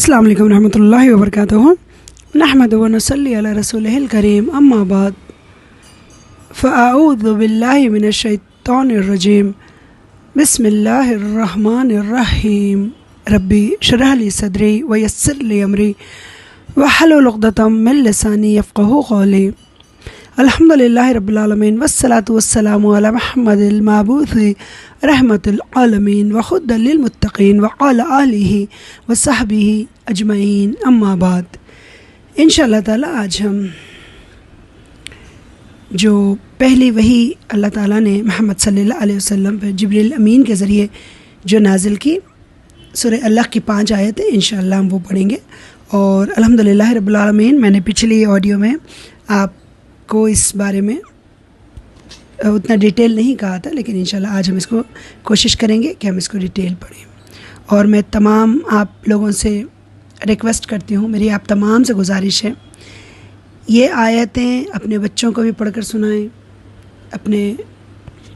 अस्सलाम वालेकुम रहमतुल्लाहि व बरकातुहू। नहमदु व नसल्ली अला रसूलिहिल करीम, अम्मा बाद, फ़अऊज़ु बिल्लाहि मिनश शैतानिर रजीम, बिस्मिल्लाहिर रहमानिर रहीम। रब्बी शरह ली सदरी व यस्सिर ली अमरी वहलुल उक़दतम मिन लिसानी यफ़क़हू क़ौली। अल्हम्दुलिल्लाहि रब्बिल आलमीन वस्सलातु वस्सलामु अला मुहम्मदिल मबऊसी रहमतुल आलमीन व हुद्दल लिल मुत्तक़ीन व अला आलिहि व सहबिहि अजमईन, अम्मा बाद। इंशाअल्लाह ताला आज हम जो पहली वही अल्लाह ताला ने मोहम्मद सल्लल्लाहु अलैहि वसल्लम पर जिब्रील अमीन के ज़रिए जो नाजिल की सूरह अल्लाह की 5 आयतें इंशाअल्लाह हम वो पढ़ेंगे। और अल्हम्दुलिल्लाह रब्बिल आलमीन, मैंने पिछली ऑडियो में आपको इस बारे में उतना डिटेल नहीं कहा था, लेकिन इंशाल्लाह आज हम इसको कोशिश करेंगे कि हम इसको डिटेल पढ़ें। और मैं तमाम आप लोगों से रिक्वेस्ट करती हूँ, मेरी आप तमाम से गुजारिश है, ये आयतें अपने बच्चों को भी पढ़कर सुनाएं, अपने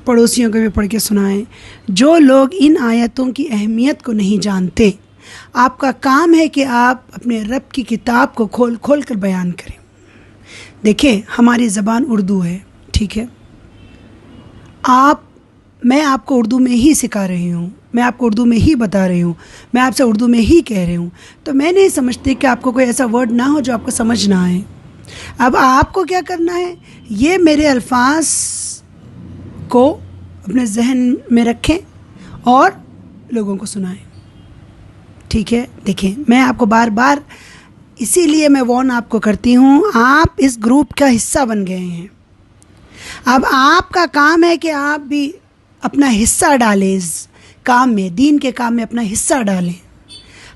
पड़ोसियों को भी पढ़ के सुनाएं। जो लोग इन आयतों की अहमियत को नहीं जानते, आपका काम है कि आप अपने रब की किताब को खोल खोल कर बयान करें। देखिए, हमारी ज़बान उर्दू है, ठीक है। मैं आपको उर्दू में ही सिखा रही हूँ, मैं आपको उर्दू में ही बता रही हूँ, मैं आपसे उर्दू में ही कह रही हूँ। तो मैं नहीं समझती कि आपको कोई ऐसा वर्ड ना हो जो आपको समझ ना आए। अब आपको क्या करना है, ये मेरे अल्फाज को अपने जहन में रखें और लोगों को सुनाएं, ठीक है। देखिए, मैं आपको बार बार इसीलिए मैं वॉर्न आपको करती हूँ, आप इस ग्रुप का हिस्सा बन गए हैं। अब आपका काम है कि आप भी अपना हिस्सा डालें इस काम में, दीन के काम में अपना हिस्सा डालें।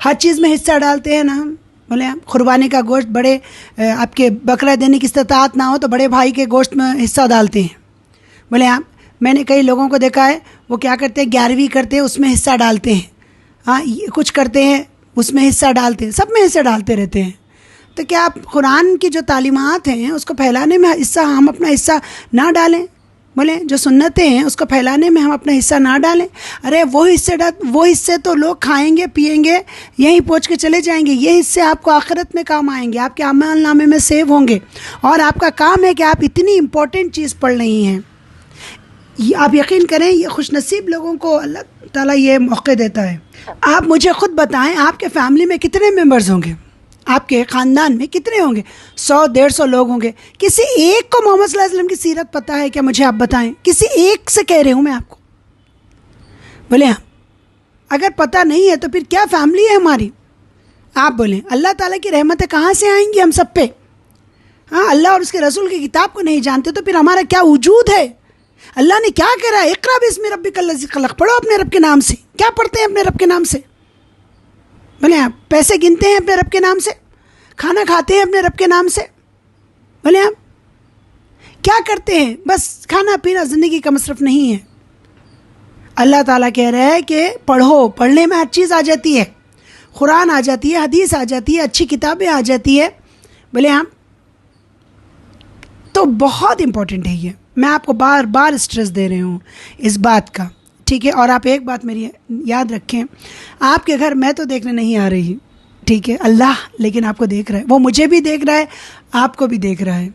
हर चीज़ में हिस्सा डालते हैं ना हम। बोले हम कुर्बानी का गोश्त, बड़े आपके बकरा देने की इस्तात ना हो तो बड़े भाई के गोश्त में हिस्सा डालते हैं। बोले आप, मैंने कई लोगों को देखा है, वो क्या करते हैं, 11वीं करते हैं उसमें हिस्सा डालते हैं, हाँ कुछ करते हैं उसमें हिस्सा डालते हैं, सब में हिस्सा डालते रहते हैं। तो क्या आप कुरान की जो तालीमात हैं उसको फैलाने में हम अपना हिस्सा ना डालें? बोले जो सुन्नतें हैं उसको फैलाने में हम अपना हिस्सा ना डालें? अरे वो हिस्से तो लोग खाएंगे पिएंगे, यहीं पहुँच के चले जाएंगे। ये हिस्से आपको आखिरत में काम आएंगे, आपके अमल नामे में सेव होंगे। और आपका काम है कि आप इतनी इम्पोर्टेंट चीज़ पढ़ रही हैं। आप यकीन करें, ये खुशनसीब लोगों को अल्लाह ताला ये मौके देता है। आप मुझे ख़ुद बताएं, आपके फैमिली में कितने मेंबर्स होंगे, आपके ख़ानदान में कितने होंगे? 100-150 लोग होंगे। किसी एक को मोहम्मद सल्लल्लाहु अलैहि वसल्लम की सीरत पता है क्या? मुझे आप बताएं। किसी एक से कह रही हूँ मैं आपको। बोले हाँ, अगर पता नहीं है तो फिर क्या फैमिली है हमारी? आप बोलें अल्लाह ताला की रहमतें कहाँ से आएंगी हम सब पे? हाँ, अल्लाह और उसके रसूल की किताब को नहीं जानते तो फिर हमारा क्या वजूद है? अल्लाह ने क्या करा? इक़रा बिस्मि रब्बिकल लज़ी ख़लक़, पढ़ो अपने रब के नाम से। क्या पढ़ते हैं अपने रब के नाम से? बोले आप पैसे गिनते हैं अपने रब के नाम से, खाना खाते हैं अपने रब के नाम से। बोले आप क्या करते हैं? बस खाना पीना, ज़िंदगी का मसरफ़ नहीं है। अल्लाह ताला कह रहा है कि पढ़ो, पढ़ने में हर चीज़ आ जाती है, कुरान आ जाती है, हदीस आ जाती है, अच्छी किताबें आ जाती है। बोले आप तो बहुत इम्पोर्टेंट है ये। मैं आपको बार बार स्ट्रेस दे रही हूँ इस बात का, ठीक है। और आप एक बात मेरी याद रखें, आपके घर मैं तो देखने नहीं आ रही, ठीक है, अल्लाह लेकिन आपको देख रहा है। वो मुझे भी देख रहा है, आपको भी देख रहा है।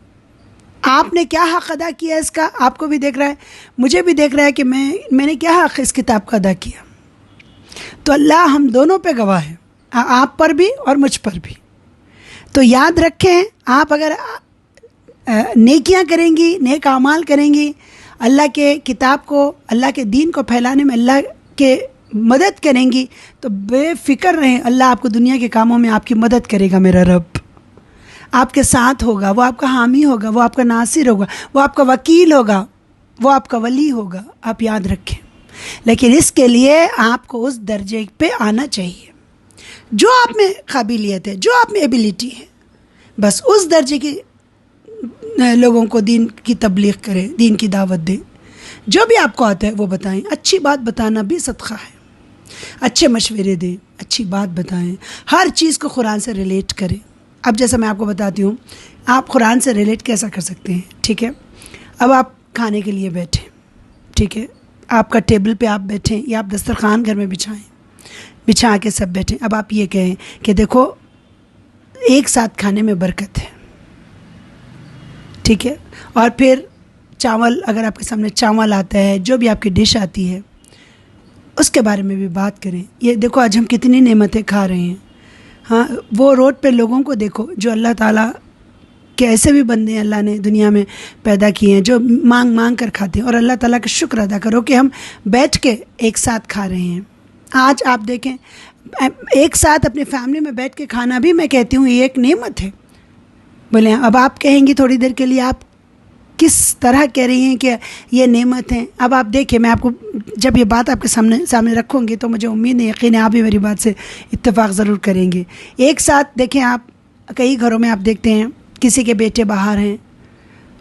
आपने क्या हक़ अदा किया इसका, आपको भी देख रहा है, मुझे भी देख रहा है कि मैंने क्या हक़ इस किताब का अदा किया। तो अल्लाह हम दोनों पे गवाह है, आप पर भी और मुझ पर भी। तो याद रखें, आप अगर नेकियां करेंगी, नेक आमाल करेंगी, अल्लाह के किताब को, अल्लाह के दीन को फैलाने में अल्लाह के मदद करेंगी, तो बेफिक्र रहें, अल्लाह आपको दुनिया के कामों में आपकी मदद करेगा। मेरा रब आपके साथ होगा, वो आपका हामी होगा, वो आपका नासिर होगा, वो आपका वकील होगा, वो आपका वली होगा। आप याद रखें। लेकिन इसके लिए आपको उस दर्जे पे आना चाहिए जो आप में काबिलियत है, जो आप में एबिलिटी है। बस उस दर्जे की लोगों को दीन की तबलीग करें, दीन की दावत दें। जो भी आपको आता है वो बताएं। अच्छी बात बताना भी सदका है। अच्छे मशवरे दें, अच्छी बात बताएं। हर चीज़ को कुरान से रिलेट करें। अब जैसा मैं आपको बताती हूँ, आप कुरान से रिलेट कैसा कर सकते हैं, ठीक है। अब आप खाने के लिए बैठे, ठीक है, आपका टेबल पे आप बैठें या आप दस्तरखान घर में बिछाएं। बिछा के सब बैठे। अब आप ये कहें कि देखो एक साथ खाने में बरकत है, ठीक है। और फिर चावल, अगर आपके सामने चावल आता है, जो भी आपकी डिश आती है उसके बारे में भी बात करें। ये देखो आज हम कितनी नेमतें खा रहे हैं। हाँ, वो रोड पे लोगों को देखो जो अल्लाह ताला के ऐसे भी बंदे हैं अल्लाह ने दुनिया में पैदा किए हैं जो मांग मांग कर खाते हैं, और अल्लाह ताला का शुक्र अदा करो कि हम बैठ के एक साथ खा रहे हैं। आज आप देखें, एक साथ अपनी फैमिली में बैठ के खाना भी मैं कहती हूँ ये एक नेमत है। बोले अब आप कहेंगी थोड़ी देर के लिए आप किस तरह कह रही हैं कि ये नेमत है। अब आप देखिए, मैं आपको जब ये बात आपके सामने रखूँगी तो मुझे उम्मीद है, यकीन है आप भी मेरी बात से इत्तेफाक ज़रूर करेंगे। एक साथ देखें, आप कई घरों में आप देखते हैं किसी के बेटे बाहर हैं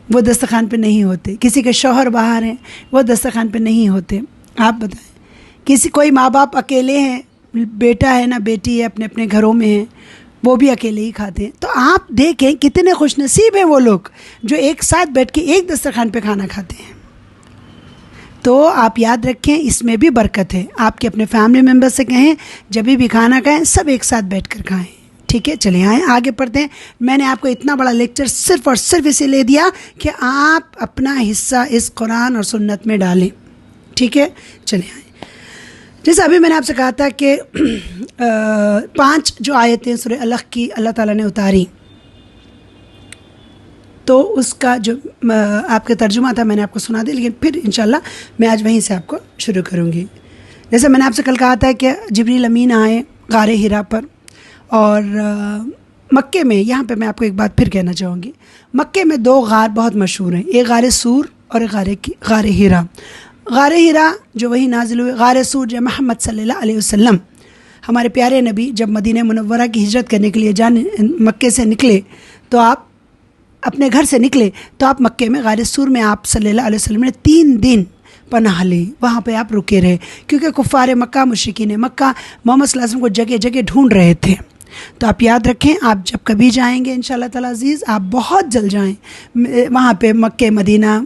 वो दस्तरखान पे नहीं होते, किसी के शौहर बाहर हैं वो दस्तरखान पे नहीं होते। आप बताएं, कोई माँ बाप अकेले हैं, बेटा है ना बेटी है अपने अपने घरों में हैं, वो भी अकेले ही खाते हैं। तो आप देखें कितने खुशनसीब हैं वो लोग जो एक साथ बैठ के एक दस्तरखान पे खाना खाते हैं। तो आप याद रखें इसमें भी बरकत है। आपके अपने फैमिली मेम्बर से कहें जब भी खाना खाएं सब एक साथ बैठ कर खाएँ, ठीक है। चलिए आए आगे पढ़ते हैं। मैंने आपको इतना बड़ा लेक्चर सिर्फ़ और सिर्फ इसे ले दिया कि आप अपना हिस्सा इस कुरान और सुन्नत में डालें, ठीक है। चलिए आए, जैसे अभी मैंने आपसे कहा था कि 5 जो आयतें सूरह अलग की अल्लाह ताला ने उतारी, तो उसका जो आपका तर्जुमा था मैंने आपको सुना दिया, लेकिन फिर इंशाल्लाह मैं आज वहीं से आपको शुरू करूँगी। जैसे मैंने आपसे कल कहा था कि जिब्रील अमीन आए गारे हिरा पर, और मक्के में, यहाँ पे मैं आपको एक बात फिर कहना चाहूँगी, मक्के में 2 गार बहुत मशहूर हैं, एक गारे सूर और एक गारे हिरा। गारे हिरा जो वही नाजिल हुए, गारे सूर जो मोहम्मद सल्लल्लाहु अलैहि वसल्लम हमारे प्यारे नबी जब मदीना मुनव्वरा की हिजरत करने के लिए मक्के से निकले, तो आप अपने घर से निकले तो आप मक्के में गारे सूर में आप सल्लल्लाहु अलैहि वसल्लम ने 3 दिन पनाह ली, वहाँ पे आप रुके रहे, क्योंकि कुफ़ार मक्का मुशरिकीन मक्का मोहम्मद सल्लल्लाहु अलैहि वसल्लम को जगह जगह ढूंढ रहे थे। तो आप याद रखें, आप जब कभी जाएंगे इंशाल्लाह ताला अज़ीज़, आप बहुत जल्द जाएं वहाँ पे मक्के मदीना।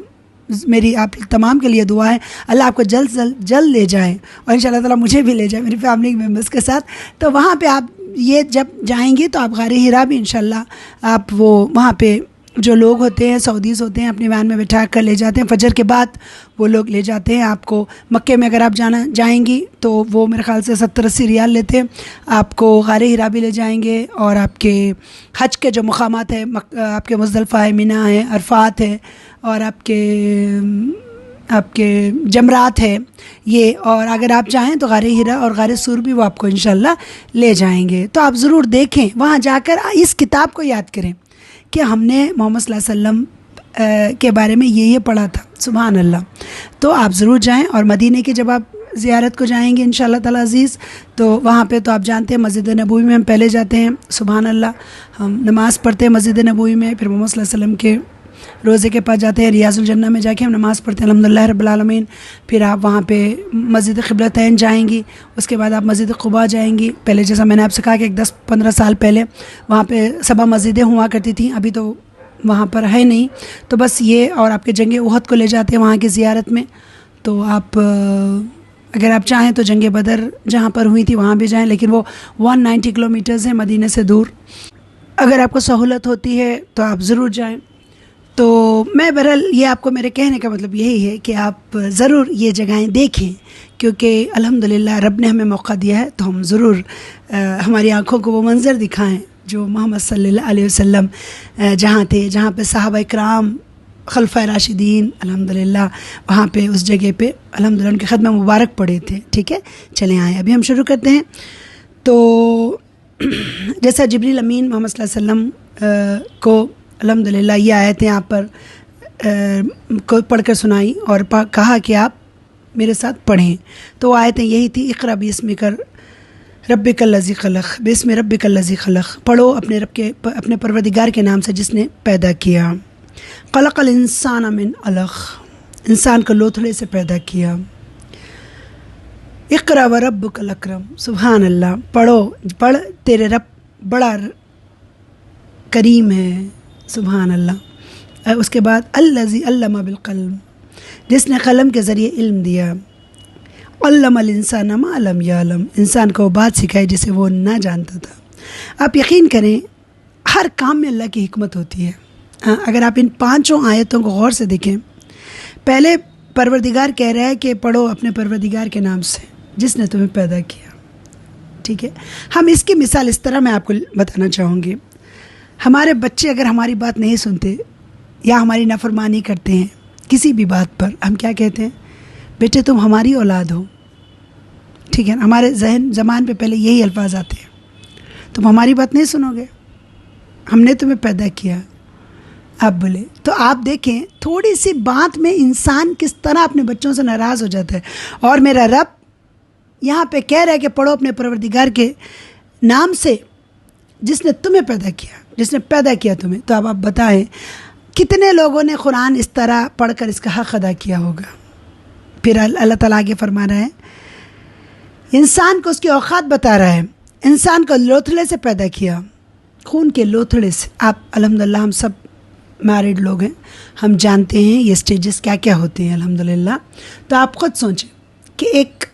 मेरी आप तमाम के लिए दुआ है अल्लाह आपको जल्द ले जाए, और इंशाल्लाह ताला मुझे भी ले जाए मेरी फैमिली मेम्बर्स के साथ। तो वहाँ पे आप ये जब जाएंगे तो आप गारे हिरा भी इंशाल्लाह आप वो वहाँ पे जो लोग होते हैं सऊदीज़ होते हैं अपनी वैन में बिठा कर ले जाते हैं, फजर के बाद वो लोग ले जाते हैं आपको। मक्के में अगर आप जाएंगी तो वो मेरे ख़्याल से 70-80 रियाल लेते हैं, आपको गारे हिरा भी ले जाएंगे, और आपके हज के जो मुकामात है आपके मुज़दलिफ़ा है, मिना है, अरफात है, और आपके जमरात है ये। और अगर आप चाहें तो गारे हिरा और गारे सूर भी वो आपको इंशाल्लाह ले जाएंगे। तो आप ज़रूर देखें, वहाँ जाकर इस किताब को याद करें कि हमने मोहम्मद सल्लल्लाहु अलैहि वसल्लम के बारे में ये पढ़ा था। सुभान अल्लाह। तो आप ज़रूर जाएं, और मदीने की जब आप ज़ियारत को जाएंगे इंशाल्लाह ताला अज़ीज़, तो वहाँ पे तो आप जानते हैं मस्जिद नबवी में हम पहले जाते हैं, सुभान अल्लाह, हम नमाज़ पढ़ते हैं मस्जिद नबवी में, फिर मोहम्मद सल्लल्लाहु अलैहि वसल्लम के रोज़े के पास जाते हैं, रियाज़ुल जन्नह में जाके हम नमाज़ पढ़ते हैं अल्हम्दुलिल्लाह रब्बिल आलमीन। फिर आप वहाँ पे मस्जिद क़िबलतैन जाएंगी, उसके बाद आप मस्जिद क़ुबा जाएंगी। पहले जैसा मैंने आपसे कहा कि 10-15 साल पहले वहाँ पे 7 मस्जिदें हुआ करती थी, अभी तो वहाँ पर है नहीं। तो बस ये, और आपके जंग उहद को ले जाते हैं वहाँ की ज़ियारत में। तो आप अगर आप चाहें तो जंग बदर जहाँ पर हुई थी वहाँ भी जाएँ, लेकिन वो 190 किलोमीटर्स है मदीने से दूर। अगर आपको सहूलत होती है तो आप ज़रूर जाएँ। तो मैं बहरहाल ये आपको मेरे कहने का मतलब यही है कि आप ज़रूर ये जगहें देखें, क्योंकि अल्हम्दुलिल्लाह रब ने हमें मौका दिया है, तो हम ज़रूर हमारी आँखों को वो मंज़र दिखाएं जो मोहम्मद सल्लल्लाहु अलैहि वसल्लम जहाँ थे, जहाँ पे सहाबा इकराम खलफा राशिदीन अल्हम्दुलिल्लाह वहाँ पे उस जगह पे अल्हम्दुलिल्लाह उनके ख़त्म मुबारक पड़े थे, ठीक है। चलें आए अभी हम शुरू करते हैं। तो जैसा जिब्रील अमीन मोहम्मद सल्लल्लाहु अलैहि वसल्लम को अल्हम्दुलिल्लाह ये आयतें आप पर को पढ़कर सुनाई और कहा कि आप मेरे साथ पढ़ें, तो आयतें यही थी, इक़रा बिस्मिका रब्बिकल लज़ी खलक़, बिस्मि रब्बिकल लज़ी खलक़, पढ़ो अपने परवरदिगार के नाम से जिसने पैदा किया। खलक़ल इंसान मिन अलक़, इंसान को लोथड़े से पैदा किया। इक़रा व रब्बुकल अकरम, सुभान अल्लाह, पढ़ तेरे रब बड़ा करीम है, सुभान अल्लाह। उसके बाद अल्लज़ी अल्लमा बिल क़लम, जिसने कलम के ज़रिए इल्म दिया। अल्लमल इंसान मा लम यालम, इंसान को वो बात सिखाई जिसे वो ना जानता था। आप यकीन करें हर काम में अल्लाह की हिकमत होती है। हाँ, अगर आप इन 5 आयतों को गौर से देखें, पहले परवरदिगार कह रहा है कि पढ़ो अपने परवरदिगार के नाम से जिसने तुम्हें पैदा किया। ठीक है, हम इसकी मिसाल इस तरह मैं आपको बताना चाहूँगी। हमारे बच्चे अगर हमारी बात नहीं सुनते या हमारी नाफरमानी करते हैं किसी भी बात पर, हम क्या कहते हैं, बेटे तुम हमारी औलाद हो। ठीक है, हमारे जहन ज़बान पे पहले यही अल्फाज आते हैं, तुम हमारी बात नहीं सुनोगे, हमने तुम्हें पैदा किया। आप बोले तो आप देखें थोड़ी सी बात में इंसान किस तरह अपने बच्चों से नाराज़ हो जाता है। और मेरा रब यहाँ पे कह रहा है कि पढ़ो अपने परवरदिगार के नाम से जिसने तुम्हें पैदा किया, जिसने पैदा किया तुम्हें। तो अब आप बताएं कितने लोगों ने कुरान इस तरह पढ़कर इसका हक़ अदा किया होगा। फिर अल्लाह ताला आगे फरमा रहा है, इंसान को उसकी औकात बता रहा है, इंसान को लोथड़े से पैदा किया, खून के लोथड़े से। आप अल्हम्दुलिल्लाह हम सब मैरिड लोग हैं, हम जानते हैं ये स्टेजेस क्या क्या होते हैं अल्हम्दुलिल्लाह। तो आप ख़ुद सोचें कि एक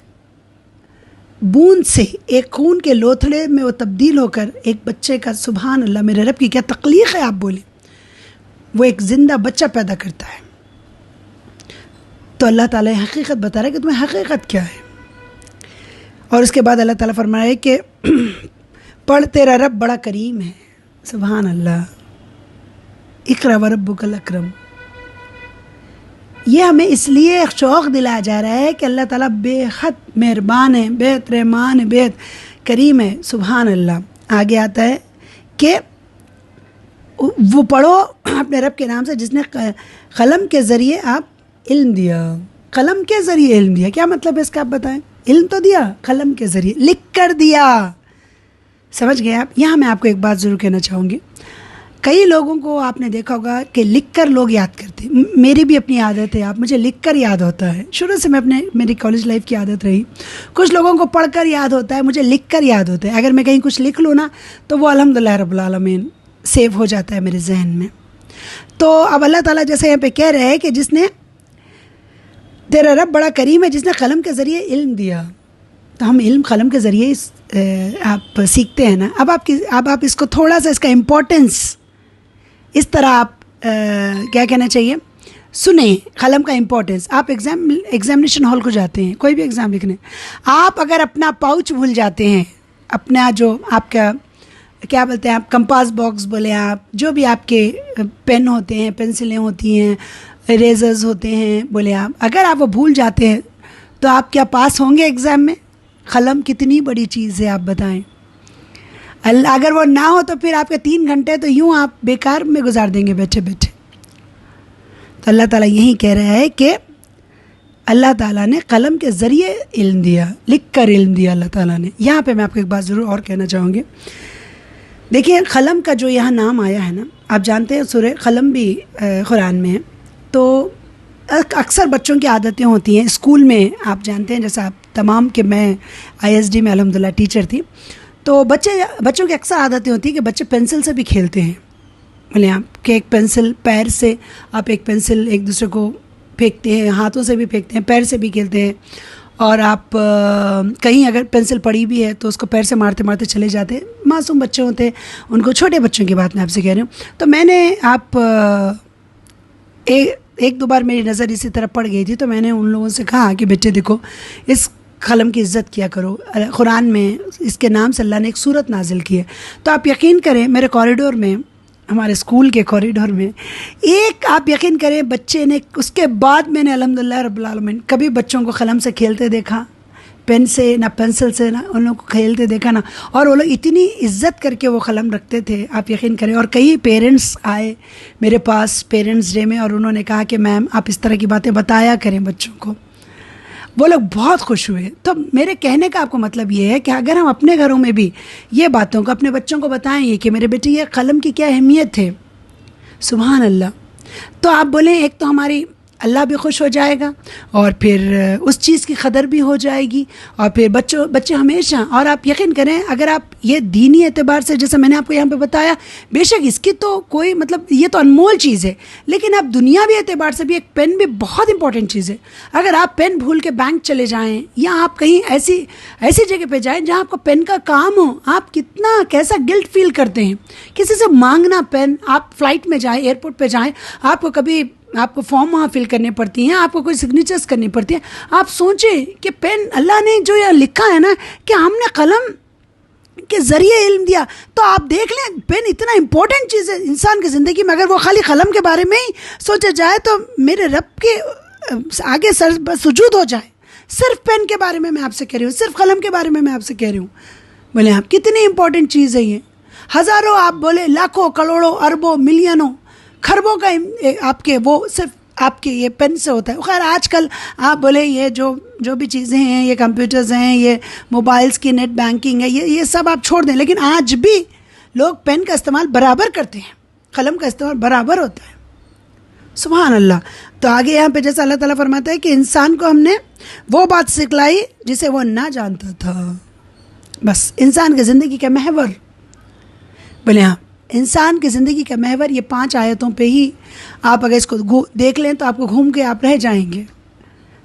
बूंद से, एक खून के लोथड़े में वो तब्दील होकर एक बच्चे का, सुभान अल्लाह, मेरे रब की क्या तख्लीक़ है। आप बोले वो एक ज़िंदा बच्चा पैदा करता है। तो अल्लाह ताला हकीकत बता रहा है कि तुम्हें हकीकत क्या है। और उसके बाद अल्लाह ताला फरमा रहा है कि पढ़ तेरा रब बड़ा करीम है। सुभान अल्लाह, इक़रा व रब्बुकल अकरम। ये हमें इसलिए शौक़ दिलाया जा रहा है कि अल्लाह ताला बेहद मेहरबान है, बेहद रहमान है, बेहद करीम है। सुभान अल्लाह। आगे आता है कि वो पढ़ो अपने रब के नाम से जिसने कलम के ज़रिए आप इल्म दिया। कलम के ज़रिए इल्म दिया, क्या मतलब है इसका आप बताएं। इल्म तो दिया, कलम के ज़रिए लिख कर दिया। समझ गए आप। यहाँ मैं आपको एक बात ज़रूर कहना चाहूँगी, कई लोगों को आपने देखा होगा कि लिख कर लोग याद करते। मेरी भी अपनी आदत है, आप मुझे लिख कर याद होता है। शुरू से मेरी कॉलेज लाइफ की आदत रही। कुछ लोगों को पढ़ कर याद होता है, मुझे लिख कर याद होता है। अगर मैं कहीं कुछ लिख लूँ ना तो वो अल्हम्दुलिल्लाह रब्बिल आलमीन सेव हो जाता है मेरे जहन में। तो अब अल्लाह ताला जैसे यहाँ पे कह रहे हैं कि जिसने, तेरा रब बड़ा करीम है जिसने कलम के ज़रिए इल्म दिया। तो हम इल्म कलम के ज़रिए आप सीखते हैं ना। अब आप इसको थोड़ा सा, इसका इम्पोर्टेंस इस तरह आप क्या कहना चाहिए, सुने कलम का इम्पोर्टेंस। आप एग्जामिनेशन हॉल को जाते हैं, कोई भी एग्ज़ाम लिखने, आप अगर अपना पाउच भूल जाते हैं, अपना जो आपका क्या बोलते हैं आप, कंपास बॉक्स बोले आप, जो भी आपके पेन होते हैं, पेंसिलें होती हैं, इरेजर्स होते हैं बोले आप, अगर आप वो भूल जाते हैं तो आप क्या पास होंगे एग्ज़ाम में। कलम कितनी बड़ी चीज़ है आप बताएं। अगर वो ना हो तो फिर आपके 3 घंटे तो यूँ आप बेकार में गुजार देंगे बैठे बैठे। तो अल्लाह ताला यही कह रहा है कि अल्लाह ताला ने कलम के ज़रिए इल्म दिया, लिख कर इल्म दिया अल्लाह ताला ने। यहाँ पे मैं आपको एक बात ज़रूर और कहना चाहूँगी। देखिए कलम का जो यहाँ नाम आया है ना, आप जानते हैं सूरह कलम भी कुरान में है। तो अक्सर बच्चों की आदतें होती हैं स्कूल में, आप जानते हैं जैसा आप तमाम के, मैं ISD में अल्हम्दुलिल्लाह टीचर थी। तो बच्चों की अक्सर आदतें होती है कि बच्चे पेंसिल से भी खेलते हैं। बोले आप कि एक पेंसिल, पैर से आप एक पेंसिल एक दूसरे को फेंकते हैं, हाथों से भी फेंकते हैं, पैर से भी खेलते हैं। और आप कहीं अगर पेंसिल पड़ी भी है तो उसको पैर से मारते मारते चले जाते हैं। मासूम बच्चे होते हैं, उनको, छोटे बच्चों की बात मैं आपसे कह रही हूँ। तो मैंने एक दो बार मेरी नज़र इसी तरह पड़ गई थी, तो मैंने उन लोगों से कहा कि बेटे देखो, इस कलम की इज़्ज़त किया करो। कुरान में इसके नाम से अल्लाह ने एक सूरत नाजिल की है। तो आप यकीन करें मेरे कॉरिडोर में, हमारे स्कूल के कॉरिडोर में एक, आप यकीन करें बच्चे ने, उसके बाद मैंने अल्हम्दुलिल्लाह रब्बिल आलमीन कभी बच्चों को कलम से खेलते देखा, पेन से ना पेंसिल से, ना उन लोगों को खेलते देखा ना। और वो लोग इतनी इज्जत करके वो कलम रखते थे, आप यकीन करें। और कई पेरेंट्स आए मेरे पास पेरेंट्स डे में और उन्होंने कहा कि मैम आप इस तरह की बातें बताया करें बच्चों को। वो लोग बहुत खुश हुए। तो मेरे कहने का आपको मतलब ये है कि अगर हम अपने घरों में भी ये बातों को अपने बच्चों को बताएं कि मेरे बेटे ये कलम की क्या अहमियत है, सुभान अल्लाह। तो आप बोलें, एक तो हमारी अल्लाह भी खुश हो जाएगा और फिर उस चीज़ की कदर भी हो जाएगी। और फिर बच्चे हमेशा, और आप यकीन करें अगर आप ये दीनी एतबार से, जैसे मैंने आपको यहाँ पे बताया, बेशक इसकी तो कोई मतलब ये तो अनमोल चीज़ है, लेकिन आप दुनियावी एतबार से भी एक पेन भी बहुत इंपॉर्टेंट चीज़ है। अगर आप पेन भूल के बैंक चले जाएँ या आप कहीं ऐसी जगह पर जाएँ जहाँ आपको पेन का काम हो, आप कैसा गिल्ट फील करते हैं किसी से मांगना पेन। आप फ्लाइट में जाएँ, एयरपोर्ट पर जाएँ, आपको फॉर्म वहाँ फिल करने पड़ती हैं, आपको कोई सिग्नेचर्स करनी पड़ती हैं। आप सोचें कि पेन, अल्लाह ने जो यह लिखा है ना कि हमने कलम के ज़रिए इल्म दिया, तो आप देख लें पेन इतना इम्पोर्टेंट चीज़ है इंसान की ज़िंदगी में। अगर वो खाली कलम के बारे में ही सोचा जाए तो मेरे रब के आगे सर सुजूद हो जाए। सिर्फ पेन के बारे में मैं आपसे कह रही हूँ, सिर्फ कलम के बारे में मैं आपसे कह रही हूँ। बोले आप कितनी इंपॉर्टेंट चीज़ है ये। हज़ारों, आप बोले लाखों, करोड़ों, अरबों, मिलियनों, खरबों का आपके वो सिर्फ आपके ये पेन से होता है। खैर आजकल आप बोले ये जो भी चीज़ें हैं, ये कंप्यूटर्स हैं, ये मोबाइल्स की नेट बैंकिंग है, ये सब आप छोड़ दें, लेकिन आज भी लोग पेन का इस्तेमाल बराबर करते हैं, कलम का इस्तेमाल बराबर होता है। सुभान अल्लाह। तो आगे यहाँ पे जैसा अल्लाह ताला फरमाता है कि इंसान को हमने वो बात सिखलाई जिसे वो ना जानता था। बस इंसान की ज़िंदगी का महवर, बोले हाँ, इंसान की ज़िंदगी का महवर ये 5 आयतों पे ही आप अगर इसको देख लें तो आपको घूम के आप रह जाएंगे।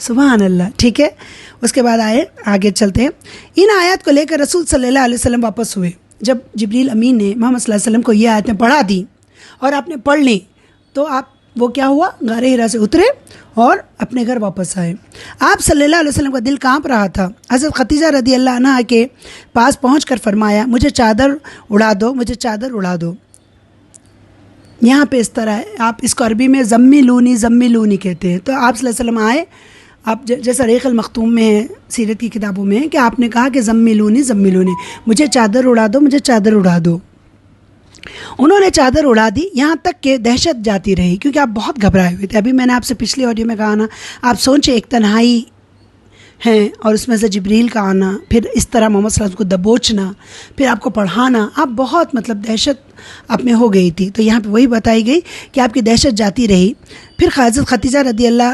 सुभान अल्लाह। ठीक है, उसके बाद आगे चलते हैं। इन आयत को लेकर रसूल सल्लल्लाहु अलैहि वसल्लम वापस हुए। जब जिब्रील अमीन ने मोहम्मद सल्लल्लाहु अलैहि वसल्लम को ये आयतें पढ़ा दी और आपने पढ़ ली, तो वो क्या हुआ, गारे हिरा से उतरे और अपने घर वापस आए। आप सल्लल्लाहु अलैहि वसल्लम का दिल कांप रहा था। हज़रत खतीजा रदी अल्लाह अन्हा के पास पहुंचकर फरमाया, मुझे चादर उड़ा दो, मुझे चादर उड़ा दो। यहाँ पे इस तरह है, आप इसको अरबी में ज़म्मिलूनी कहते हैं। तो आप सल्लल्लाहु अलैहि वसल्लम आए, आप जैसा रेखल मखतूम में है, सीरत की किताबों में है कि आपने कहा कि ज़म्मिलूनी, मुझे चादर उड़ा दो, मुझे चादर उड़ा दो। उन्होंने चादर उड़ा दी, यहाँ तक कि दहशत जाती रही, क्योंकि आप बहुत घबराए हुए थे। अभी मैंने आपसे पिछले ऑडियो में कहा ना, आप सोचें एक तन्हाई है और उसमें से जिब्रील का आना, फिर इस तरह मोहम्मद सल्लल्लाहु अलैहि वसल्लम को दबोचना, फिर आपको पढ़ाना, आप बहुत मतलब दहशत आप में हो गई थी। तो यहाँ पे वही बताई गई कि आपकी दहशत जाती रही। फिर हज़रत खतीजा रदी अल्लाह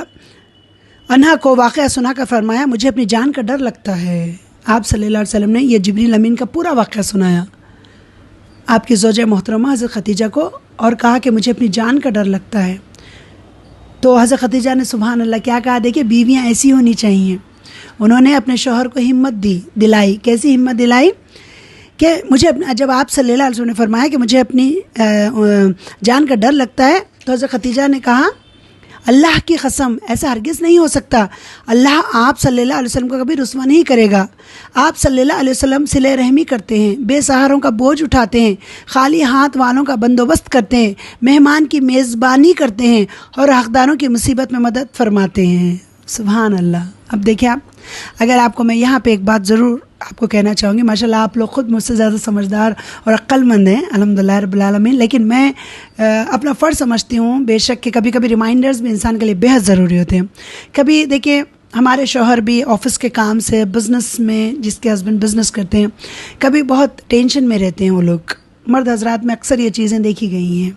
अन्हा को वाक़या सुना कर फरमाया, मुझे अपनी जान का डर लगता है। आप सल्लल्लाहु अलैहि वसल्लम ने यह जिब्रील अमीन का पूरा वाक़या सुनाया आपकी ज़ौजा मोहतरमा हज़रत खतीजा को और कहा कि मुझे अपनी जान का डर लगता है। तो हज़रत खतीजा ने सुभान अल्लाह क्या कहा, देखिए बीवियाँ ऐसी होनी चाहिए। उन्होंने अपने शौहर को हिम्मत दिलाई। कैसी हिम्मत दिलाई कि जब आप सल्लल्लाहु अलैहि वसल्लम ने फरमाया कि मुझे अपनी जान का डर लगता है, तो हज़रत खतीजा ने कहा, अल्लाह की कसम ऐसा हरगिज़ नहीं हो सकता। अल्लाह आप सल्लल्लाहु अलैहि वसल्लम को कभी रुस्वा नहीं करेगा। आप सल्लल्लाहु अलैहि वसल्लम सिले रहमी करते हैं, बेसहारों का बोझ उठाते हैं, खाली हाथ वालों का बंदोबस्त करते हैं, मेहमान की मेज़बानी करते हैं और हक़दारों की मुसीबत में मदद फरमाते हैं। सुभान अल्लाह। अब देखिए आप, अगर आपको मैं यहाँ पे एक बात ज़रूर आपको कहना चाहूँगी, माशाल्लाह आप लोग ख़ुद मुझसे ज़्यादा समझदार और अक्लमंद हैं अल्हम्दुलिल्लाह रब्बिल आलमीन, लेकिन मैं अपना फ़र्ज़ समझती हूँ बेशक कि कभी कभी रिमाइंडर्स भी इंसान के लिए बेहद ज़रूरी होते हैं। कभी देखिए हमारे शौहर भी ऑफ़िस के काम से, बिज़नेस में जिसके हस्बैंड बिज़नेस करते हैं, कभी बहुत टेंशन में रहते हैं वो लोग। मर्द हज़रात में अक्सर ये चीज़ें देखी गई हैं।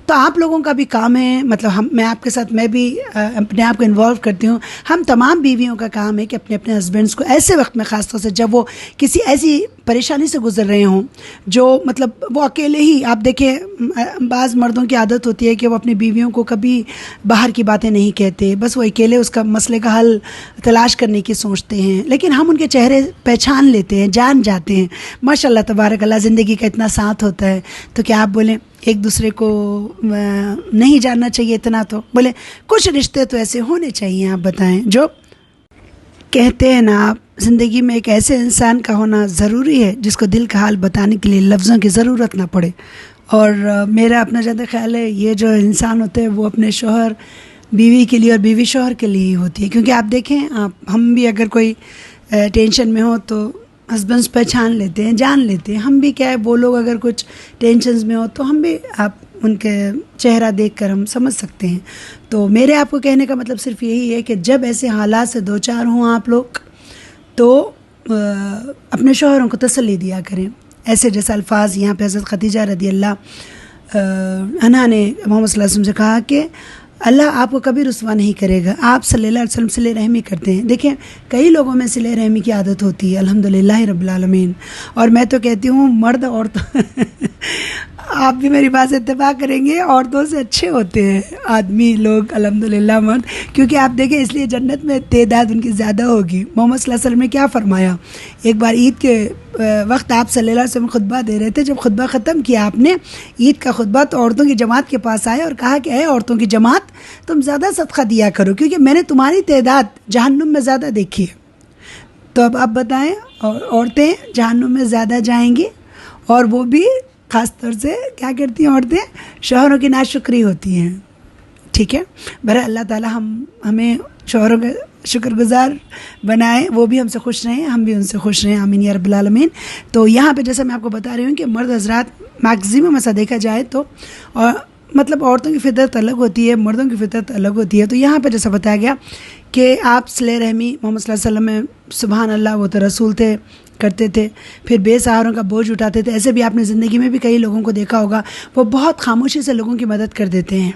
तो आप लोगों का भी काम है, मतलब मैं आपके साथ, मैं भी अपने आप को इन्वॉल्व करती हूँ। हम तमाम बीवियों का काम है कि अपने अपने हस्बैंड्स को ऐसे वक्त में, ख़ास तौर से जब वो किसी ऐसी परेशानी से गुजर रहे हों जो मतलब वो अकेले ही, आप देखें बाज़ मर्दों की आदत होती है कि वो अपनी बीवियों को कभी बाहर की बातें नहीं कहते, बस वो अकेले उसका मसले का हल तलाश करने की सोचते हैं। लेकिन हम उनके चेहरे पहचान लेते हैं, जान जाते हैं। माशाल्लाह तबारक अल्लाह, ज़िंदगी का इतना साथ होता है। तो क्या आप बोलें एक दूसरे को नहीं जानना चाहिए इतना? तो बोले कुछ रिश्ते तो ऐसे होने चाहिए, आप बताएं, जो कहते हैं ना आप, ज़िंदगी में एक ऐसे इंसान का होना ज़रूरी है जिसको दिल का हाल बताने के लिए लफ्ज़ों की ज़रूरत ना पड़े। और मेरा अपना ज़्यादा ख्याल है ये जो इंसान होते हैं वो अपने शौहर बीवी के लिए और बीवी शौहर के लिए ही होती है। क्योंकि आप देखें, हम भी अगर कोई टेंशन में हो तो हस्बैंड्स पहचान लेते हैं, जान लेते हैं। हम भी क्या है, वो लोग अगर कुछ टेंशन्स में हो तो हम भी आप उनके चेहरा देखकर हम समझ सकते हैं। तो मेरे आपको कहने का मतलब सिर्फ यही है कि जब ऐसे हालात से दो चार हों आप लोग, तो अपने शौहरों को तसल्ली दिया करें। ऐसे जैसे अल्फाज यहाँ पे हज़रत खतीजा रदी अल्लाह अन्हा ने मोहम्मद सल्लल्लाहु अलैहि वसल्लम से कहा कि अल्लाह आपको कभी रुस्वा नहीं करेगा। आप सल्लल्लाहु अलैहि वसल्लम सिले रहमी करते हैं। देखिए कई लोगों में सिले रहमी की आदत होती है, अल्हम्दुलिल्लाह रब्बिल आलमीन। और मैं तो कहती हूँ मर्द औरतों आप भी मेरी बात से इत्तेफाक करेंगे, औरतों से अच्छे होते हैं आदमी लोग अल्हम्दुलिल्लाह मर्द, क्योंकि आप देखें इसलिए जन्नत में तादाद उनकी ज़्यादा होगी। मोहम्मद सल्लल्लाहु अलैहि वसल्लम ने क्या फ़रमाया, एक बार ईद के वक्त आप सल्लल्लाहु अलैहि वसल्लम खुतबा दे रहे थे। जब खुतबा ख़त्म किया आपने ईद का खुतबा, तो औरतों की जमात के पास आए और कहा कि ऐ औरतों की जमात, तुम ज़्यादा सदका दिया करो, क्योंकि मैंने तुम्हारी तादाद जहन्नुम में ज़्यादा देखी है। तो अब आप बताएं, औरतें जहन्नुम में ज़्यादा जाएंगी, और वो भी ख़ास तौर से क्या करती हैं औरतें, शौहरों की नाशुक्री होती हैं। ठीक है, बहरहाल अल्लाह ताला हमें शौहरों का शुक्रगुजार बनाए, वो भी हमसे खुश रहें, हम भी उनसे खुश रहें, आमीन या रब्बिल आलमीन। तो यहाँ पे जैसा मैं आपको बता रही हूँ कि मर्द हज़रात मैक्सिमम ऐसा देखा जाए तो, और मतलब औरतों की फितरत अलग होती है, मर्दों की फितरत अलग होती है। तो यहाँ पे जैसा बताया गया कि आप सिले रहमी मोहम्मद सल्लल्लाहु अलैहि वसल्लम में, सुभान अल्लाह, वो तो रसूल थे, करते थे। फिर बेसहारों का बोझ उठाते थे। ऐसे भी आपने ज़िंदगी में भी कई लोगों को देखा होगा, वो बहुत खामोशी से लोगों की मदद कर देते हैं,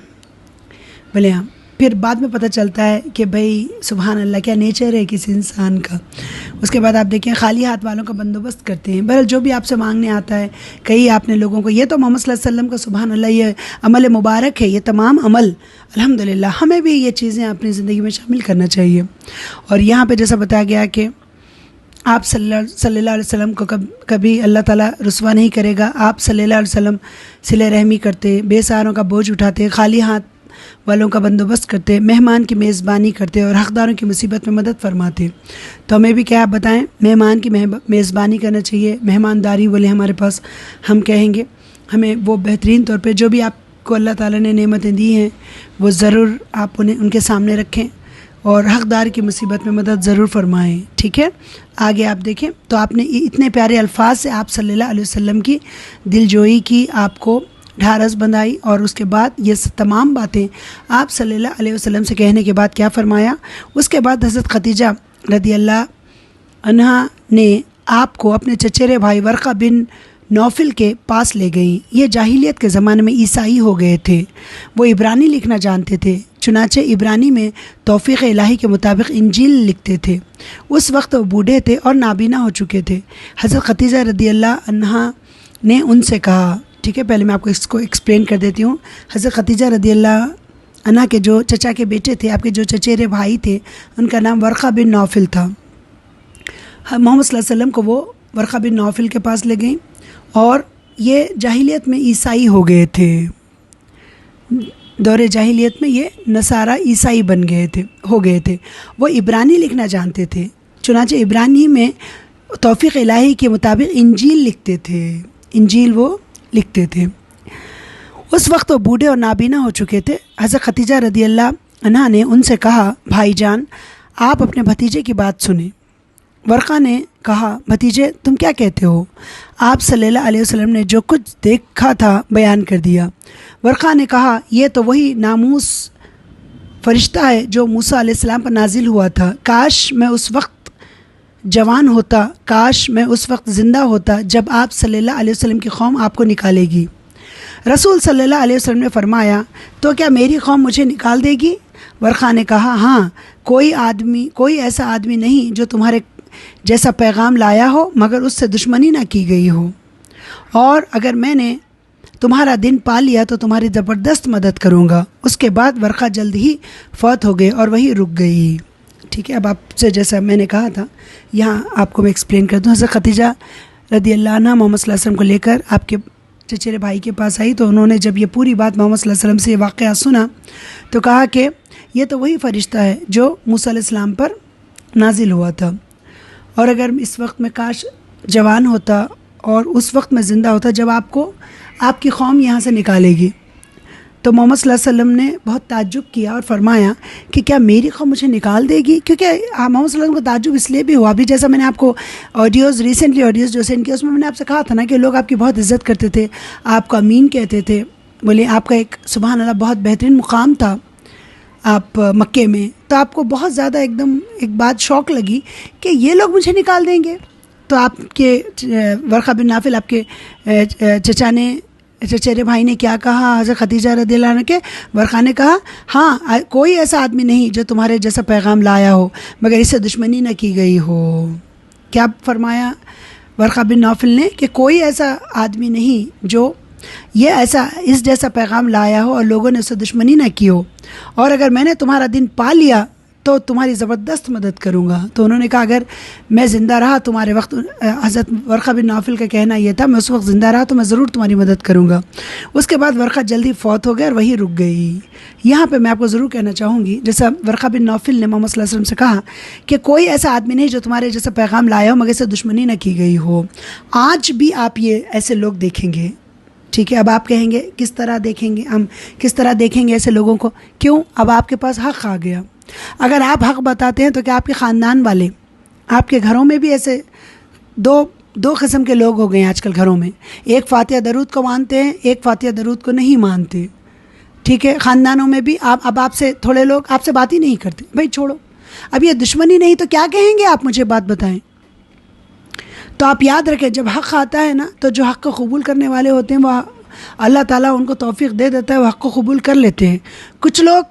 भले हाँ। फिर बाद में पता चलता है कि भाई सुभान अल्लाह क्या नेचर है किसी इंसान का। उसके बाद आप देखें खाली हाथ वालों का बंदोबस्त करते हैं। बहरहाल जो भी आपसे मांगने आता है, कई आपने लोगों को, ये तो मोहम्मद सल्लल्लाहु अलैहि वसल्लम का सुभान अल्लाह ये अमल मुबारक है, ये तमाम अमल अल्हम्दुलिल्लाह, हमें भी ये चीज़ें अपनी ज़िंदगी में शामिल करना चाहिए। और यहाँ पर जैसा बताया गया कि आप सल्लल्लाहु अलैहि वसल्लम को कभी अल्लाह ताला रुस्वा नहीं करेगा। आप सल्लल्लाहु अलैहि वसल्लम सिले रहमी करते, बेसहारों का बोझ उठाते, खाली हाथ वालों का बंदोबस्त करते, मेहमान की मेज़बानी करते और हक़दारों की मुसीबत में मदद फरमाते। तो हमें भी क्या आप बताएं, मेहमान की मेज़बानी करना चाहिए। मेहमानदारी बोले हमारे पास, हम कहेंगे हमें वो बेहतरीन तौर पे जो भी आपको अल्लाह ताला ने नेमतें दी हैं वो ज़रूर आप उन्हें उनके सामने रखें और हक़दार की मुसीबत में मदद ज़रूर फरमाएँ। ठीक है, आगे आप देखें तो आपने इतने प्यारे अल्फाज से आप सल्लल्लाहु अलैहि वसल्लम की दिलजोई की, आपको ढारस बंधाई, और उसके बाद ये तमाम बातें आप सल्लल्लाहु अलैहि वसल्लम से कहने के बाद क्या फ़रमाया। उसके बाद हज़रत खदीजा रदी अल्लाह अन्हा ने आपको अपने चचेरे भाई वर्क़ा बिन नौफिल के पास ले गई। ये जाहिलियत के ज़माने में ईसाई हो गए थे, वो इब्रानी लिखना जानते थे, चुनाचे इब्रानी में तौफ़ीक़ इलाही के मुताबिक इंजील लिखते थे। उस वक्त वो बूढ़े थे और नाबीना हो चुके थे। हज़रत खदीजा रदी अल्लाह अन्हा ने उनसे कहा, ठीक है, पहले मैं आपको इसको एक्सप्लेन कर देती हूँ। हज़रत खदीजा रदी अल्लाह अन्हा के जो चचा के बेटे थे, आपके जो चचेरे भाई थे, उनका नाम वर्क़ा बिन नौफिल था। मोहम्मद सल्लल्लाहु अलैहि वसल्लम को वो वर्क़ा बिन नौफिल के पास ले गई, और ये जाहिलियत में ईसाई हो गए थे। दौरे जाहिलियत में ये नसारा ईसाई बन गए थे, हो गए थे। वो इब्रानी लिखना जानते थे, चुनाचे इब्रानी में तौफ़ीक़ इलाही के मुताबिक इंजील लिखते थे, इंजील वो लिखते थे। उस वक्त वो बूढ़े और नाबीना हो चुके थे। हज़रत खदीजा रदी अल्लाह अन्हा ने उनसे कहा, भाईजान आप अपने भतीजे की बात सुने। वर्क़ा ने कहा, भतीजे तुम क्या कहते हो। आप सल्लल्लाहु अलैहि वसल्लम ने जो कुछ देखा था बयान कर दिया। वर्क़ा ने कहा, यह तो वही नामूस फ़रिश्ता है जो मूसा अलैहिस्सलाम पर नाजिल हुआ था। काश मैं उस वक्त जवान होता, काश मैं उस वक्त ज़िंदा होता जब आप सल्लल्लाहु अलैहि वसल्लम की कौम आपको निकालेगी। रसूल सल्लल्लाहु अलैहि वसल्लम ने फरमाया, तो क्या मेरी कौम मुझे निकाल देगी। वर्क़ा ने कहा, हाँ, कोई ऐसा आदमी नहीं जो तुम्हारे जैसा पैगाम लाया हो मगर उससे दुश्मनी ना की गई हो, और अगर मैंने तुम्हारा दिन पा लिया तो तुम्हारी ज़बरदस्त मदद करूँगा। उसके बाद वर्क़ा जल्द ही फौत हो गए और वही रुक गई। ठीक है, अब आपसे जैसा मैंने कहा था यहाँ आपको मैं एक्सप्लेन कर दूँ। हज़रत खदीजा रदी अल्लाह अन्हा मोहम्मद सल्लल्लाहु अलैहि वसल्लम को लेकर आपके चचेरे भाई के पास आई, तो उन्होंने जब ये पूरी बात मोहम्मद सल्लल्लाहु अलैहि वसल्लम से ये वाक़या सुना तो कहा कि ये तो वही फ़रिश्ता है जो मूसा अलैहिस्सलाम पर नाजिल हुआ था, और अगर इस वक्त में काश जवान होता और उस वक्त में ज़िंदा होता जब आपको आपकी कौम यहाँ से निकालेगी। तो मोहम्मद सल्लल्लाहु अलैहि वसल्लम ने बहुत ताज्जुब किया और फरमाया कि क्या मेरी कौम मुझे निकाल देगी। क्योंकि मोहम्मद सल्लल्लाहु अलैहि वसल्लम को ताज्जुब इसलिए भी हुआ, अभी जैसा मैंने आपको रिसेंटली ऑडियोज़ जो सेंड किया उसमें मैंने आपसे कहा था ना कि लोग आपकी बहुत इज़्ज़त करते थे, आपको अमीन कहते थे, बोले आपका एक सुभान अल्लाह बहुत बेहतरीन मुकाम था आप मक्के में। तो आपको बहुत ज़्यादा एकदम एक बात शौक़ लगी कि ये लोग मुझे निकाल देंगे। तो आपके वर्क़ा बिन नाफिल आपके चचा ने चचेरे भाई ने क्या कहा हज़रत खदीजा रज़ियल्लाहु अन्हा के? वर्क़ा ने कहा हाँ, कोई ऐसा आदमी नहीं जो तुम्हारे जैसा पैगाम लाया हो मगर इससे दुश्मनी न की गई हो। क्या फरमाया वर्क़ा बिन नौफल ने कि कोई ऐसा आदमी नहीं जो ये ऐसा इस जैसा पैगाम लाया हो और लोगों ने उससे दुश्मनी न की हो, और अगर मैंने तुम्हारा दिन पा लिया तो तुम्हारी ज़बरदस्त मदद करूँगा। तो उन्होंने कहा अगर मैं ज़िंदा रहा तुम्हारे वक्त, हज़रत वर्क़ा बिन नौफल का कहना यह था मैं उस वक्त ज़िंदा रहा तो मैं ज़रूर तुम्हारी मदद करूँगा। उसके बाद वर्क़ा जल्दी फ़ौत हो गया और वही रुक गई। यहाँ पे मैं आपको ज़रूर कहना चाहूँगी, जैसा वर्क़ा बिन नौफल ने मोहम्मद सल्लल्लाहु अलैहि वसल्लम से कहा कि कोई ऐसा आदमी नहीं जो तुम्हारे जैसा पैगाम लाया हो मगर इससे दुश्मनी न की गई हो। आज भी आप ये ऐसे लोग देखेंगे, ठीक है। अब आप कहेंगे किस तरह देखेंगे, हम किस तरह देखेंगे ऐसे लोगों को? क्यों? अब आपके पास हक़ आ गया। अगर आप हक़ बताते हैं तो क्या आपके ख़ानदान वाले, आपके घरों में भी ऐसे दो किस्म के लोग हो गए हैं आजकल घरों में। एक फ़ातिहा दरूद को मानते हैं, एक फ़ातिहा दरूद को नहीं मानते, ठीक है। ख़ानदानों में भी अब आपसे थोड़े लोग आपसे बात ही नहीं करते। भाई छोड़ो, अब ये दुश्मनी नहीं तो क्या कहेंगे आप, मुझे बात बताएं। तो आप याद रखें, जब हक़ आता है ना तो जो हक़ को कबूल करने वाले होते हैं वह अल्लाह ताला उनको तौफ़ीक़ दे देता है, वह हक़ को कबूल कर लेते हैं। कुछ लोग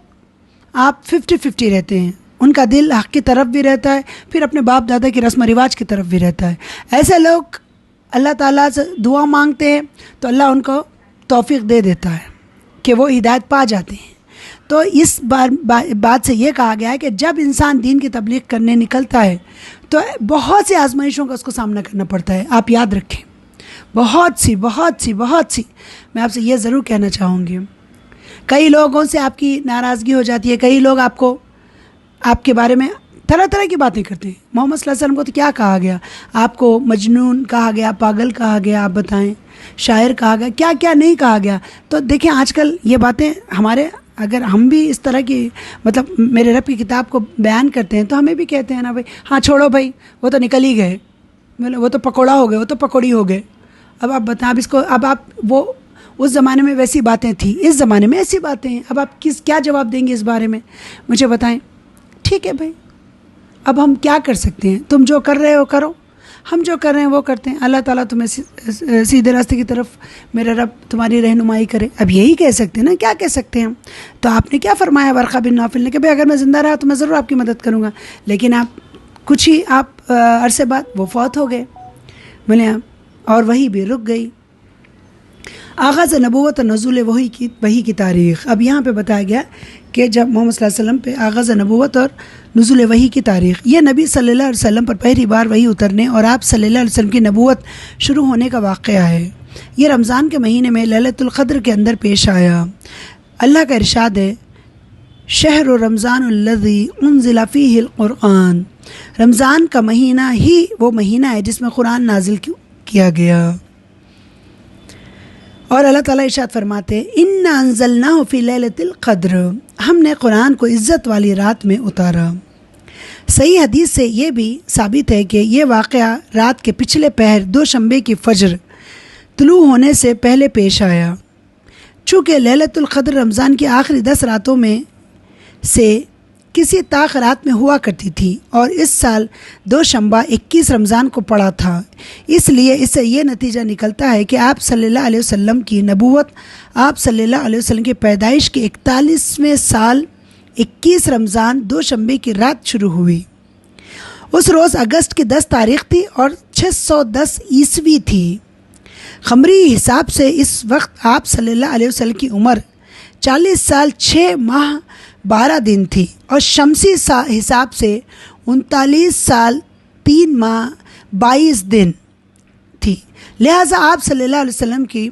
आप 50-50 रहते हैं, उनका दिल हक़ की तरफ भी रहता है, फिर अपने बाप दादा की रस्म रिवाज की तरफ भी रहता है। ऐसे लोग अल्लाह ताला से दुआ मांगते हैं तो अल्लाह उनको तौफ़ीक़ दे देता है कि वो हिदायत पा जाते हैं। तो इस बात से ये कहा गया है कि जब इंसान दीन की तबलीग करने निकलता है तो बहुत सी आजमाइशों का उसको सामना करना पड़ता है। आप याद रखें, बहुत सी। मैं आपसे ये ज़रूर कहना चाहूँगी, कई लोगों से आपकी नाराज़गी हो जाती है, कई लोग आपके बारे में तरह तरह की बातें करते हैं। मोहम्मद सल्लल्लाहु अलैहि वसल्लम को तो क्या कहा गया? आपको मजनून कहा गया, पागल कहा गया, आप बताएं, शायर कहा गया, क्या क्या नहीं कहा गया। तो देखें आजकल ये बातें हमारे, अगर हम भी इस तरह की मतलब मेरे रब की किताब को बयान करते हैं तो हमें भी कहते हैं ना भाई हाँ छोड़ो भाई, वो तो निकल ही गए, मतलब वो तो पकौड़ा हो गए, वो तो पकौड़ी हो गए। अब आप बताएं, अब इसको, अब आप वो उस ज़माने में वैसी बातें थी, इस ज़माने में ऐसी बातें हैं, अब आप क्या जवाब देंगे इस बारे में, मुझे बताएं। ठीक है भाई, अब हम क्या कर सकते हैं? तुम जो कर रहे हो करो, हम जो कर रहे हैं वो करते हैं। अल्लाह ताला तुम्हें सीधे रास्ते की तरफ मेरा रब तुम्हारी रहनुमाई करे। अब यही कह सकते हैं ना, क्या कह सकते हैं हम? तो आपने क्या फरमाया वर्क़ा बिन नौफल ने कि भाई अगर मैं ज़िंदा रहा तो मैं ज़रूर आपकी मदद करूँगा, लेकिन आप कुछ ही अरसे बाद वो फौत हो गए, बोले और वही भी रुक गई। आगाज़ नबूवत और नज़ूल वही की तारीख़। अब यहाँ पे बताया गया कि जब मोहम्मद सल्लल्लाहु अलैहि वसल्लम पे आगाज़ नबूवत और नुज़ूल वही की तारीख़, ये नबी सल्लल्लाहु अलैहि वसल्लम पर पहली बार वही उतरने और आप सल्लल्लाहु अलैहि वसल्लम की नबूवत शुरू होने का वाक़या है। ये रमज़ान के महीने में लैलतुल क़द्र के अंदर पेश आया। अल्लाह का इरशाद है, शहर रमज़ानुल्लज़ी उन्ज़िला फ़ीहिल क़ुरआन, रमज़ान का महीना ही वो महीना है जिसमें कुरान नाजिल किया गया। और अल्लाह ताला इरशाद फरमाते हैं, इन्ना अंज़लनाहु फ़ी लैलतिल क़द्र, हमने कुरान को इज़्ज़त वाली रात में उतारा। सही हदीस से ये भी साबित है कि ये वाक़या रात के पिछले पहर दोशंबे की फ़ज्र तुलू होने से पहले पेश आया। चूँकि लैलतुल क़द्र रमज़ान की आखिरी 10 रातों में से किसी ताक़ रात में हुआ करती थी और इस साल दोशंबा 21 रमज़ान को पड़ा था, इसलिए इससे ये नतीजा निकलता है कि आप सल्लल्लाहु अलैहि वसल्लम की नबूवत आप सल्लल्लाहु अलैहि वसल्लम की पैदाइश के 41वें साल 21 रमज़ान दोशंबे की रात शुरू हुई। उस रोज़ अगस्त की 10 तारीख़ थी और 610 ईस्वी थी। क़मरी हिसाब से इस वक्त आप सल्लल्लाहु अलैहि वसल्लम की उम्र 40 साल 6 माह 12 दिन थी और शमसी हिसाब से 39 साल 3 माह 22 दिन थी। लिहाजा आप सल्लल्लाहु अलैहि वसल्लम की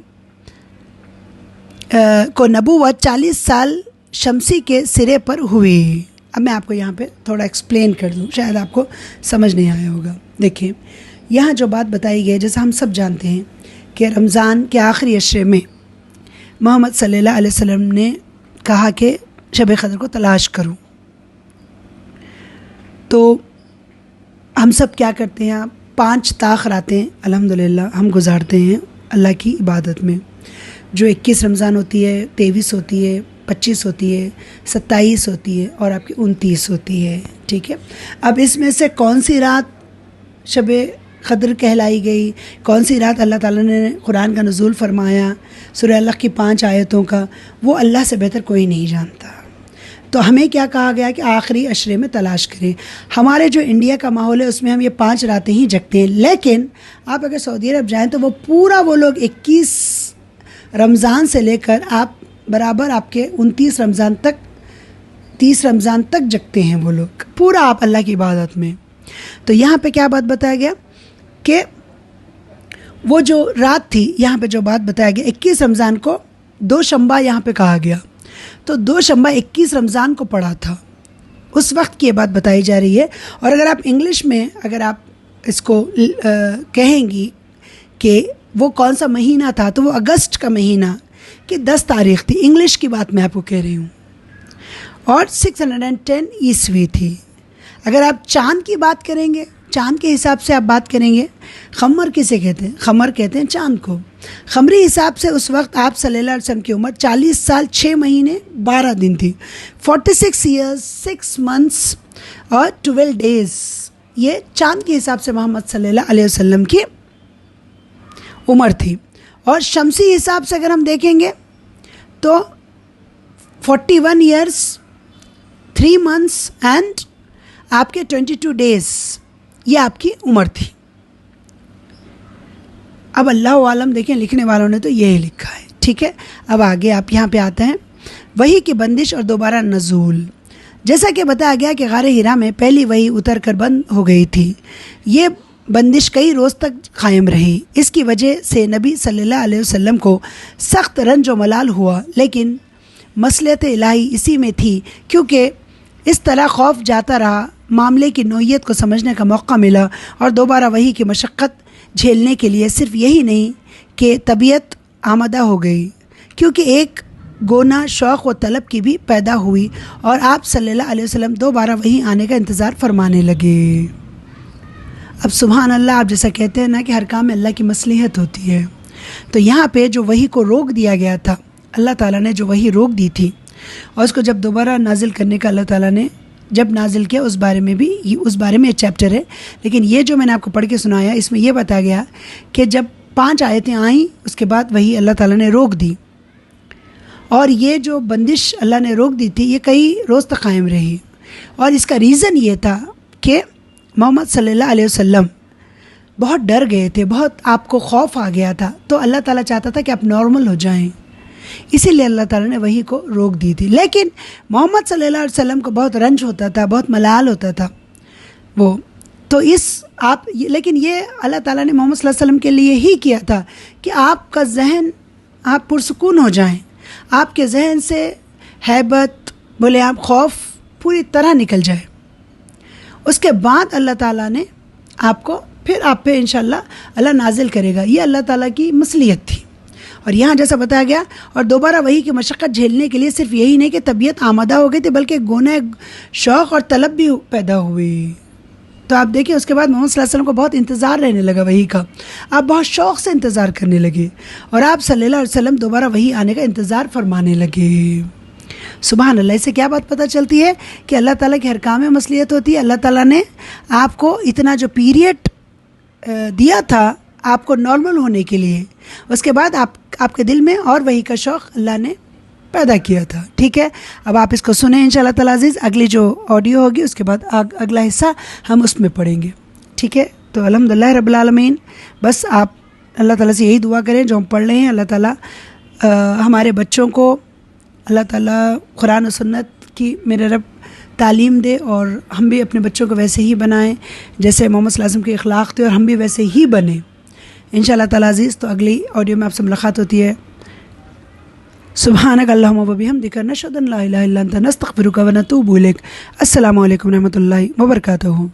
को नबूवत 40 साल शमसी के सिरे पर हुई। अब मैं आपको यहाँ पे थोड़ा एक्सप्लेन कर दूँ, शायद आपको समझ नहीं आया होगा। देखिए यहाँ जो बात बताई गई, जैसा हम सब जानते हैं कि रमज़ान के आखिरी अशरे में मोहम्मद सल्लल्लाहु अलैहि वसल्लम ने कहा कि शब क़द्र को तलाश करूं। तो हम सब क्या करते हैं, 5 ताक़ रातें अल्हम्दुलिल्लाह हम गुजारते हैं अल्लाह की इबादत में, जो 21 रमज़ान होती है, 23 होती है, 25 होती है, 27 होती है और आपकी 29 होती है। ठीक है, अब इसमें से कौन सी रात शब क़द्र कहलाई गई, कौन सी रात अल्लाह ताला ने कुरान का नुज़ूल फरमाया, सूरह अलक़ की 5 आयतों का, वो अल्लाह से बेहतर कोई नहीं जानता। तो हमें क्या कहा गया कि आखिरी अशरे में तलाश करें। हमारे जो इंडिया का माहौल है उसमें हम ये 5 रातें ही जगते हैं, लेकिन आप अगर सऊदी अरब जाएँ तो वो लोग 21 रमज़ान से लेकर आप बराबर आपके 29 रमज़ान तक, 30 रमज़ान तक जगते हैं वो लोग, पूरा आप अल्लाह की इबादत में। तो यहाँ पे क्या बात बताया गया कि वो जो रात थी, यहाँ पे जो बात बताया गया 21 रमज़ान को दोशंबा यहाँ पे कहा गया, तो दोशंबा 21 रमज़ान को पड़ा था, उस वक्त की ये बात बताई जा रही है। और अगर आप इंग्लिश में अगर आप इसको कहेंगी कि वो कौन सा महीना था, तो वो अगस्त का महीना की 10 तारीख़ थी, इंग्लिश की बात मैं आपको कह रही हूँ, और 610 ईस्वी थी। अगर आप चाँद की बात करेंगे, चाँद के हिसाब से आप बात करेंगे, ख़मर किसे कहते हैं, ख़मर कहते हैं चाँद को, ख़मरी हिसाब से उस वक्त आप सल्लल्लाहु अलैहि वसल्लम की उम्र 40 साल 6 महीने 12 दिन थी, 46 ईयर्स 6 मंथ्स और 12 डेज़। ये चाँद के हिसाब से मोहम्मद सल्लल्लाहु अलैहि वसल्लम की उम्र थी। और शमसी हिसाब से अगर हम देखेंगे तो 41 ईयर्स 3 मंथ्स एंड आपके 22 डेज़, ये आपकी उम्र थी। अब अल्लाह आलम, देखें लिखने वालों ने तो यही लिखा है, ठीक है। अब आगे आप यहाँ पे आते हैं, वही की बंदिश और दोबारा नज़ूल। जैसा कि बताया गया कि गारे हिरा में पहली वही उतर कर बंद हो गई थी, ये बंदिश कई रोज़ तक कायम रही। इसकी वजह से नबी सल्लल्लाहु अलैहि वसल्लम को सख्त रंज व मलाल हुआ, लेकिन मसलहत इलाही इसी में थी, क्योंकि इस तरह खौफ जाता रहा, मामले की नौइयत को समझने का मौका मिला और दोबारा वही की मशक्क़त झेलने के लिए सिर्फ यही नहीं कि तबीयत आमादा हो गई, क्योंकि एक गोना शौक़ व तलब की भी पैदा हुई और आप सल्लल्लाहु अलैहि वसल्लम दोबारा वही आने का इंतज़ार फरमाने लगे। अब सुभान अल्लाह, आप जैसा कहते हैं ना कि हर काम में अल्लाह की मसलहत होती है, तो यहाँ पे जो वही को रोक दिया गया था, अल्लाह ताला ने जो वही रोक दी थी और उसको जब दोबारा नाजिल करने का अल्लाह ताला ने जब नाजिल किया, उस बारे में एक चैप्टर है। लेकिन ये जो मैंने आपको पढ़ के सुनाया, इसमें यह बताया गया कि जब 5 आयतें आईं, उसके बाद वही अल्लाह ताला ने रोक दी, और ये जो बंदिश अल्लाह ने रोक दी थी, ये कई रोज़ तक कायम रही। और इसका रीज़न ये था कि मोहम्मद सल्लल्लाहु अलैहि वसल्लम बहुत डर गए थे, बहुत आपको खौफ आ गया था, तो अल्लाह ताला चाहता था कि आप नॉर्मल हो जाएं, इसीलिए अल्लाह ताला ने वही को रोक दी थी। लेकिन मोहम्मद सल्लल्लाहु अलैहि वसल्लम को बहुत रंज होता था, बहुत मलाल होता था वो, तो लेकिन ये अल्लाह ताला ने मोहम्मद सल्लल्लाहु अलैहि वसल्लम के लिए ही किया था कि आपका जहन, आप पुरसुकून हो जाएं, आपके जहन से हैबत, बोले आप खौफ पूरी तरह निकल जाए। उसके बाद अल्लाह ताला ने आपको फिर आप पे इंशाल्लाह अल्लाह नाजिल करेगा, ये अल्लाह ताला की मसलियत थी। और यहाँ जैसा बताया गया, और दोबारा वही की मशक्क़त झेलने के लिए सिर्फ यही नहीं कि तबीयत आमादा हो गई थी, बल्कि गोना शौक़ और तलब भी पैदा हुई। तो आप देखिए, उसके बाद मोहम्मद सल्लल्लाहु अलैहि वसल्लम को बहुत इंतज़ार रहने लगा वही का, आप बहुत शौक़ से इंतज़ार करने लगे, और आप सल्लल्लाहु अलैहि वसल्लम दोबारा वही आने का इंतज़ार फरमाने लगे। सुभान अल्लाह। इससे क्या बात पता चलती है कि अल्लाह ताला की हर काम में मसलियत होती है। अल्लाह ताला ने आपको इतना जो पीरियड दिया था आपको नॉर्मल होने के लिए, उसके बाद आपके दिल में और वही का शौक़ अल्लाह ने पैदा किया था। ठीक है, अब आप इसको सुने इंशाअल्लाह ताला अज़ीज़। अगली जो ऑडियो होगी उसके बाद अगला हिस्सा हम उसमें पढ़ेंगे। ठीक है, तो अल्हम्दुलिल्लाह रब्बिल आलमीन। बस आप अल्लाह ताला से यही दुआ करें जो हम पढ़ रहे हैं, अल्लाह ताला हमारे बच्चों को अल्लाह ताला कुरान और सुन्नत की मेरे रब तालीम दे, और हम भी अपने बच्चों को वैसे ही बनाएं जैसे मोहम्मद सल्लल्लाहु अलैहि वसल्लम के इखलाक़ थे, और हम भी वैसे ही बने इंशाअल्लाह ताला अज़ीज़। तो अगली ऑडियो में आपसे मुलाकात होती है। सुब्हानक अल्लाहुम्मा व बिहम्दिका नशहदु अन ला इलाहा इल्ला अंता नस्तग़फिरुका व नतूबु इलैक। अस्सलामु अलैकुम व रहमतुल्लाहि व बरकातुहू।